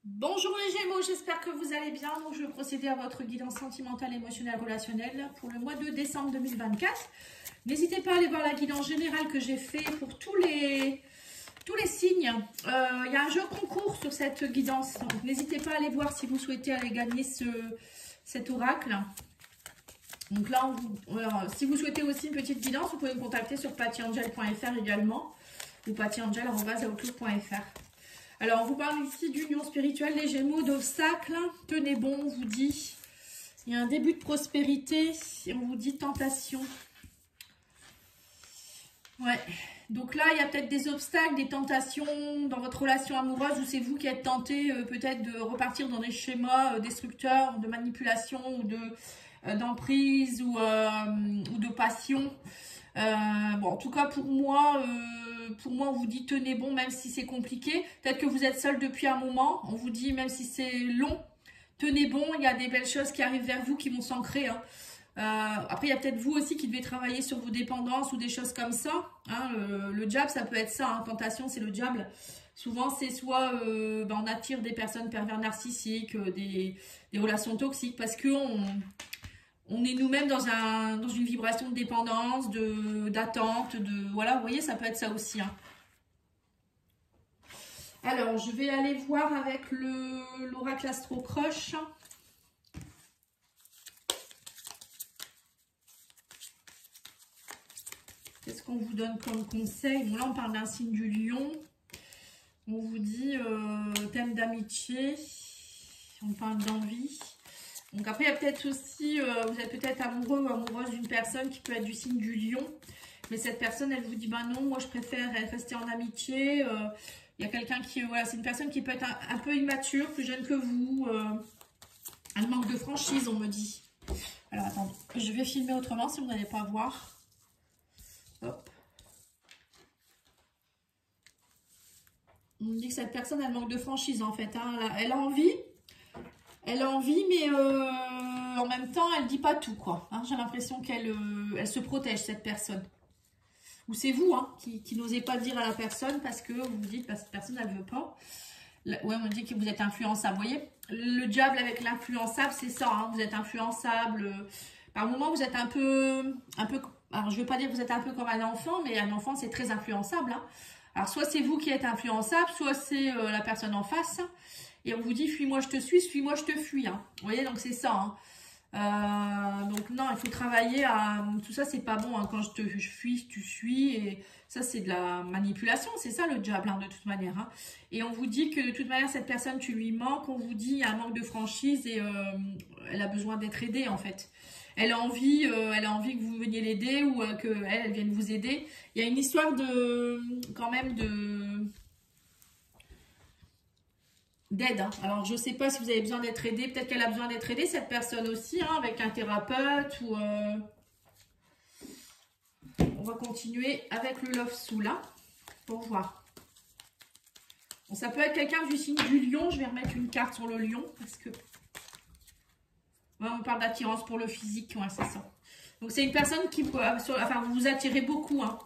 Bonjour les Gémeaux, j'espère que vous allez bien. Donc, je vais procéder à votre guidance sentimentale, émotionnelle, relationnelle pour le mois de décembre 2024. N'hésitez pas à aller voir la guidance générale que j'ai fait pour tous les signes. Il y a un jeu concours sur cette guidance. Donc, n'hésitez pas à aller voir si vous souhaitez aller gagner cet oracle. Donc là, si vous souhaitez aussi une petite guidance, vous pouvez me contacter sur pattyangel.fr également ou pattyangel@outlook.fr. Alors, on vous parle ici d'union spirituelle, les Gémeaux, d'obstacles. Tenez bon, on vous dit. Il y a un début de prospérité et on vous dit tentation. Ouais. Donc là, il y a peut-être des obstacles, des tentations dans votre relation amoureuse où c'est vous qui êtes tenté peut-être de repartir dans des schémas destructeurs, de manipulation ou d'emprise ou de passion. Bon, en tout cas, pour moi, on vous dit tenez bon, même si c'est compliqué. Peut-être que vous êtes seul depuis un moment. On vous dit, même si c'est long, tenez bon. Il y a des belles choses qui arrivent vers vous qui vont s'ancrer. Hein. Après, il y a peut-être vous aussi qui devez travailler sur vos dépendances ou des choses comme ça. Hein. Le diable, ça peut être ça. Hein. Tentation, c'est le diable. Souvent, c'est soit on attire des personnes pervers narcissiques, des relations toxiques, parce on est nous-mêmes dans une vibration de dépendance, d'attente, voilà, vous voyez, ça peut être ça aussi. Hein. Alors, je vais aller voir avec l'oracle Astro Crush. Qu'est-ce qu'on vous donne comme conseil? Bon, là, on parle d'un signe du lion. On vous dit thème d'amitié. On parle d'envie. Donc après, il y a peut-être aussi, vous êtes peut-être amoureux ou amoureuse d'une personne qui peut être du signe du lion. Mais cette personne, elle vous dit, bah non, moi je préfère rester en amitié. Il y a quelqu'un qui, voilà, c'est une personne qui peut être un peu immature, plus jeune que vous. Un manque de franchise, on me dit. Alors attendez, je vais filmer autrement si vous n'allez pas voir. Hop. On me dit que cette personne, elle manque de franchise en fait. Hein. Elle a envie. Elle a envie, mais en même temps, elle dit pas tout, quoi. Hein, j'ai l'impression qu'elle elle se protège, cette personne. Ou c'est vous hein, qui n'osez pas le dire à la personne parce que vous vous dites, bah, cette personne, elle veut pas. Ouais, on me dit que vous êtes influençable. Vous voyez, le diable avec l'influençable, c'est ça. Hein, vous êtes influençable. Par moment, vous êtes un peu... Alors, je ne veux pas dire que vous êtes un peu comme un enfant, mais un enfant, c'est très influençable. Hein. Alors, soit c'est vous qui êtes influençable, soit c'est la personne en face. Et on vous dit, fuis-moi, je te suis-moi, je te fuis. Hein. Vous voyez, donc c'est ça. Hein. Donc non, il faut travailler à... Tout ça, c'est pas bon. Hein. Quand je fuis, tu suis. Et ça, c'est de la manipulation. C'est ça, le diable, hein, de toute manière. Hein. Et on vous dit que, de toute manière, cette personne, tu lui manques. On vous dit, il y a un manque de franchise et elle a besoin d'être aidée, en fait. Elle a envie que vous veniez l'aider ou qu'elle vienne vous aider. Il y a une histoire quand même d'aide. Hein. Alors, je ne sais pas si vous avez besoin d'être aidé. Peut-être qu'elle a besoin d'être aidée, cette personne aussi, hein, avec un thérapeute ou... On va continuer avec le Love Soul, là, pour voir. Bon, ça peut être quelqu'un du signe du lion. Je vais remettre une carte sur le lion, parce que... Ouais, on parle d'attirance pour le physique, ouais, c'est ça. Donc, c'est une personne qui peut... Enfin, vous vous attirez beaucoup, hein.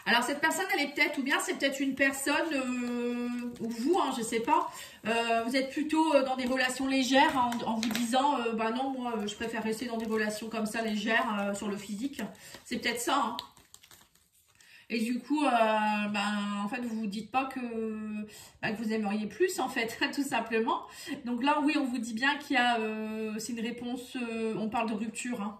Alors, cette personne, elle est peut-être, ou bien c'est peut-être une personne, ou vous, hein, je sais pas, vous êtes plutôt dans des relations légères hein, en vous disant, bah non, moi, je préfère rester dans des relations comme ça, légères, sur le physique. C'est peut-être ça, hein. Et du coup, en fait, vous vous dites pas que vous aimeriez plus, en fait, tout simplement. Donc là, oui, on vous dit bien qu'il y a, c'est une réponse, on parle de rupture, hein.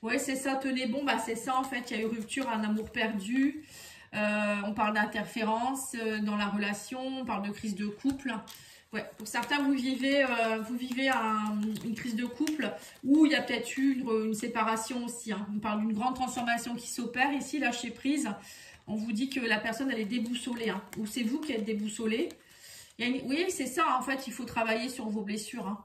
Oui, c'est ça, tenez bon, bah c'est ça en fait, il y a eu rupture, un amour perdu, on parle d'interférence dans la relation, on parle de crise de couple. Ouais, pour certains, vous vivez une crise de couple où il y a peut-être eu une séparation aussi. Hein. On parle d'une grande transformation qui s'opère ici, lâcher prise. On vous dit que la personne, elle est déboussolée, hein, ou c'est vous qui êtes déboussolé. Oui, c'est ça, en fait, il faut travailler sur vos blessures. Hein.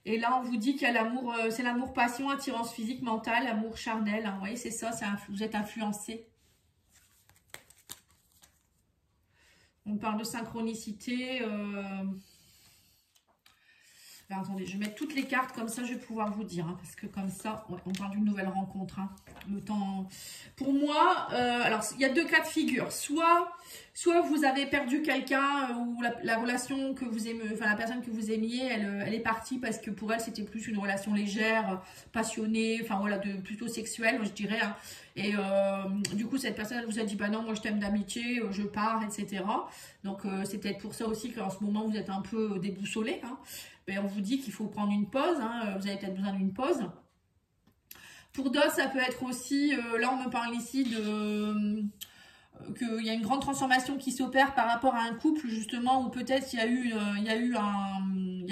Et là, on vous dit qu'il y a l'amour, c'est l'amour passion, attirance physique, mentale, amour charnel. Hein, vous voyez, c'est ça, vous êtes influencé. On parle de synchronicité. Alors, attendez, je vais mettre toutes les cartes, comme ça je vais pouvoir vous dire. Hein, parce que comme ça, ouais, on parle d'une nouvelle rencontre. Hein. Le temps... Pour moi, alors il y a deux cas de figure. Soit vous avez perdu quelqu'un ou la relation que vous aimez, enfin la personne que vous aimiez, elle est partie parce que pour elle c'était plus une relation légère, passionnée, enfin voilà, plutôt sexuelle, je dirais. Hein. Et du coup, cette personne elle vous a dit bah non, moi je t'aime d'amitié, je pars, etc. Donc c'est peut-être pour ça aussi qu'en ce moment vous êtes un peu déboussolé. Hein. Et on vous dit qu'il faut prendre une pause, hein, vous avez peut-être besoin d'une pause. Pour d'autres, ça peut être aussi, là on me parle ici de qu'il y a une grande transformation qui s'opère par rapport à un couple justement où peut-être il y a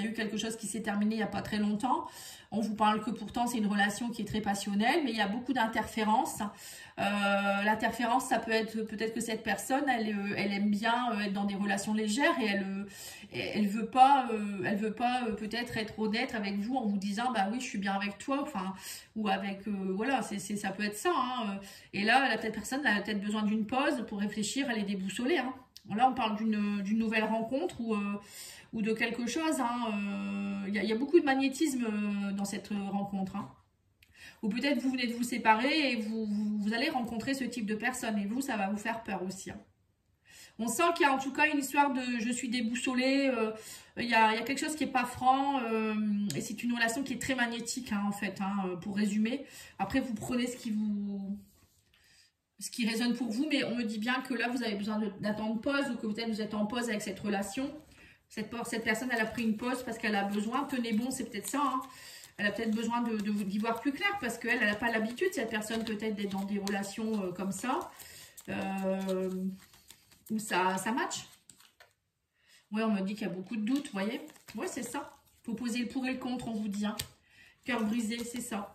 eu quelque chose qui s'est terminé il n'y a pas très longtemps. On vous parle que pourtant c'est une relation qui est très passionnelle, mais il y a beaucoup d'interférences. L'interférence, ça peut être peut-être que cette personne, elle aime bien être dans des relations légères et elle veut pas peut-être être honnête avec vous en vous disant bah oui je suis bien avec toi, enfin ou avec voilà ça peut être ça. Hein. Et là cette personne elle a peut-être besoin d'une pause pour réfléchir, elle est déboussolée. Hein. Là on parle d'une nouvelle rencontre ou de quelque chose. Hein. Il y a beaucoup de magnétisme dans cette rencontre. Hein. Ou peut-être vous venez de vous séparer et vous allez rencontrer ce type de personne. Et vous, ça va vous faire peur aussi. Hein. On sent qu'il y a en tout cas une histoire de je suis déboussolée. Il y a quelque chose qui n'est pas franc. Et c'est une relation qui est très magnétique hein, en fait, hein, pour résumer. Après, vous prenez ce qui résonne pour vous. Mais on me dit bien que là, vous avez besoin d'attendre pause ou que peut-être vous êtes en pause avec cette relation. Cette personne, elle a pris une pause parce qu'elle a besoin. Tenez bon, c'est peut-être ça. Hein. Elle a peut-être besoin d'y voir plus clair parce qu'elle n'a pas l'habitude, cette personne peut-être d'être dans des relations comme ça, où ça match. Oui, on me dit qu'il y a beaucoup de doutes, vous voyez. Oui, c'est ça. Il faut poser le pour et le contre, on vous dit. Hein. Cœur brisé, c'est ça.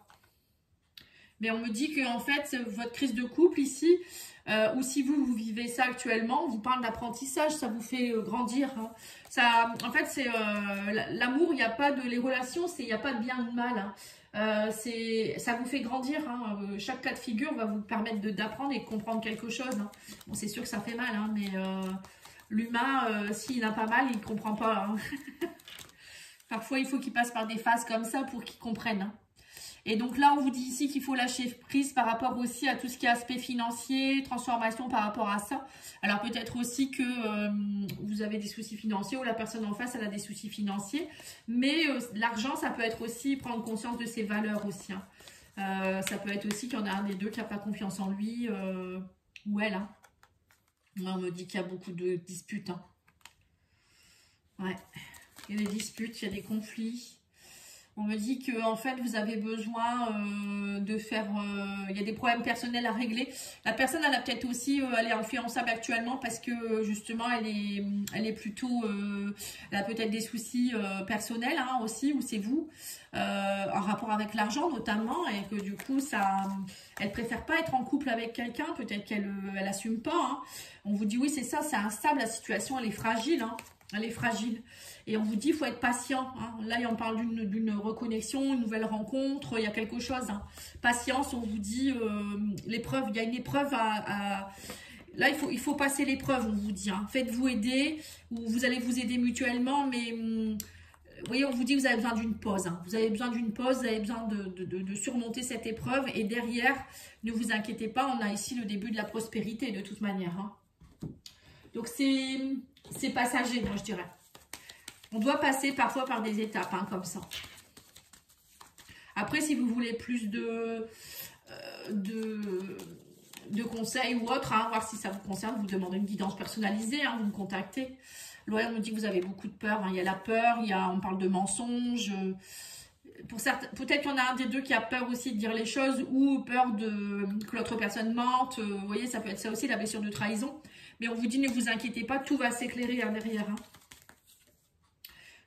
Mais on me dit que en fait, votre crise de couple ici, ou si vous vivez ça actuellement, on vous parle d'apprentissage, ça vous fait grandir. Hein. Ça, en fait, c'est l'amour, il n'y a pas de les relations, il n'y a pas de bien ou de mal. Hein. Ça vous fait grandir. Hein. Chaque cas de figure va vous permettre d'apprendre et de comprendre quelque chose. Hein. Bon, c'est sûr que ça fait mal, hein, mais l'humain, s'il n'a pas mal, il ne comprend pas. Hein. Parfois, il faut qu'il passe par des phases comme ça pour qu'il comprenne. Hein. Et donc là, on vous dit ici qu'il faut lâcher prise par rapport aussi à tout ce qui est aspect financier, transformation par rapport à ça. Alors peut-être aussi que vous avez des soucis financiers ou la personne en face, elle a des soucis financiers. Mais l'argent, ça peut être aussi prendre conscience de ses valeurs aussi. Hein. Ça peut être aussi qu'il y en a un des deux qui n'a pas confiance en lui ou elle. Hein. On me dit qu'il y a beaucoup de disputes. Hein. Ouais, il y a des disputes, il y a des conflits. On me dit que en fait vous avez besoin de faire, il y a des problèmes personnels à régler. La personne elle a peut-être aussi, elle est influençable actuellement parce que justement elle est plutôt, elle a peut-être des soucis personnels hein, aussi ou c'est vous en rapport avec l'argent notamment et que du coup elle préfère pas être en couple avec quelqu'un, peut-être qu'elle assume pas. Hein. On vous dit oui c'est ça, c'est instable, la situation elle est fragile. Hein. Elle est fragile. Et on vous dit, il faut être patient. Hein. Là, on parle d'une reconnexion, une nouvelle rencontre. Il y a quelque chose. Hein. Patience, on vous dit, l'épreuve, il y a une épreuve à... Là, il faut passer l'épreuve, on vous dit. Hein. Faites-vous aider, ou vous allez vous aider mutuellement, mais... vous voyez, on vous dit que vous avez besoin d'une pause. Hein. Vous avez besoin d'une pause, vous avez besoin de surmonter cette épreuve. Et derrière, ne vous inquiétez pas, on a ici le début de la prospérité, de toute manière. Hein. Donc, c'est passager, moi je dirais. On doit passer parfois par des étapes, hein, comme ça. Après, si vous voulez plus de conseils ou autre, hein, voir si ça vous concerne, vous demandez une guidance personnalisée, hein, vous me contactez. L'OR me dit que vous avez beaucoup de peur. Hein. Il y a la peur, on parle de mensonges. Pour certains, peut-être qu'il y en a un des deux qui a peur aussi de dire les choses ou peur que l'autre personne mente. Vous voyez, ça peut être ça aussi, la blessure de trahison. Mais on vous dit, ne vous inquiétez pas, tout va s'éclairer hein, derrière. Hein.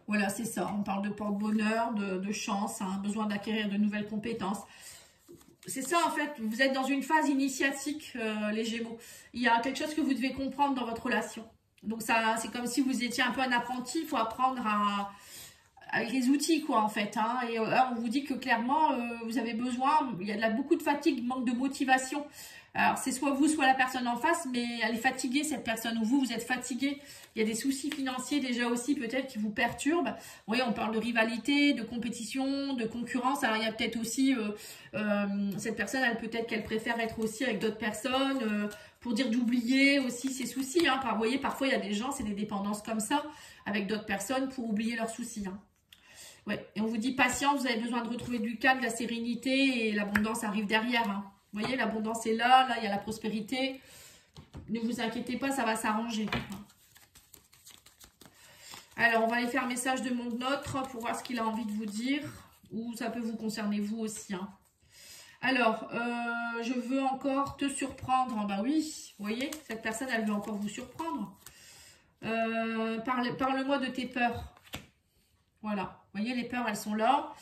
Voilà, c'est ça. On parle de porte-bonheur, de chance, hein, besoin d'acquérir de nouvelles compétences. C'est ça, en fait. Vous êtes dans une phase initiatique, les Gémeaux. Il y a quelque chose que vous devez comprendre dans votre relation. Donc, c'est comme si vous étiez un peu un apprenti. Il faut apprendre avec les outils, quoi, en fait. Hein. Et là, on vous dit que clairement, vous avez besoin... Il y a beaucoup de fatigue, manque de motivation. Alors, c'est soit vous, soit la personne en face, mais elle est fatiguée, cette personne, ou vous êtes fatigué. Il y a des soucis financiers déjà aussi, peut-être, qui vous perturbent. Vous voyez, on parle de rivalité, de compétition, de concurrence. Alors, il y a peut-être aussi, cette personne, elle peut-être qu'elle préfère être aussi avec d'autres personnes, pour dire d'oublier aussi ses soucis. Hein. Vous voyez, parfois, il y a des gens, c'est des dépendances comme ça, avec d'autres personnes, pour oublier leurs soucis. Hein. Ouais. Et on vous dit patience, vous avez besoin de retrouver du calme, de la sérénité, et l'abondance arrive derrière. Hein. Vous voyez, l'abondance est là, il y a la prospérité. Ne vous inquiétez pas, ça va s'arranger. Alors, on va aller faire message de mon autre pour voir ce qu'il a envie de vous dire. Ou ça peut vous concerner vous aussi. Hein. Alors, je veux encore te surprendre. Bah oui, vous voyez, cette personne, elle veut encore vous surprendre. Parle-moi de tes peurs. Voilà, vous voyez, les peurs, elles sont là.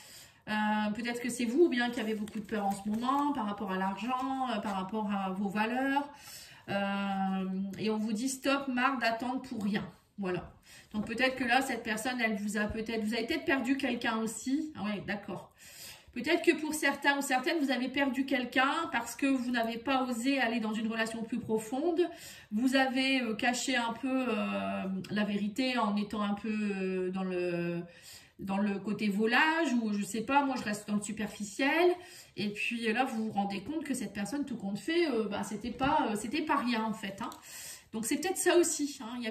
Peut-être que c'est vous, ou bien qui avez beaucoup de peur en ce moment par rapport à l'argent, par rapport à vos valeurs. Et on vous dit stop, marre d'attendre pour rien. Voilà. Donc peut-être que là, cette personne, elle vous a peut-être, vous avez peut-être perdu quelqu'un aussi. Ah ouais, d'accord. Peut-être que pour certains ou certaines, vous avez perdu quelqu'un parce que vous n'avez pas osé aller dans une relation plus profonde. Vous avez caché un peu la vérité en étant un peu dans le côté volage, ou je sais pas, moi je reste dans le superficiel, et puis là vous vous rendez compte que cette personne, tout compte fait, c'était pas rien en fait. Hein. Donc c'est peut-être ça aussi, hein. Il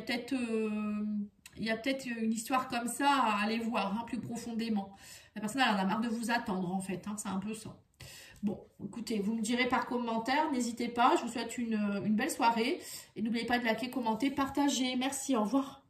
y a peut-être une histoire comme ça à aller voir hein, plus profondément. La personne elle en a marre de vous attendre en fait, hein, c'est un peu ça. Bon, écoutez, vous me direz par commentaire, n'hésitez pas, je vous souhaite une belle soirée, et n'oubliez pas de liker, commenter, partager, merci, au revoir.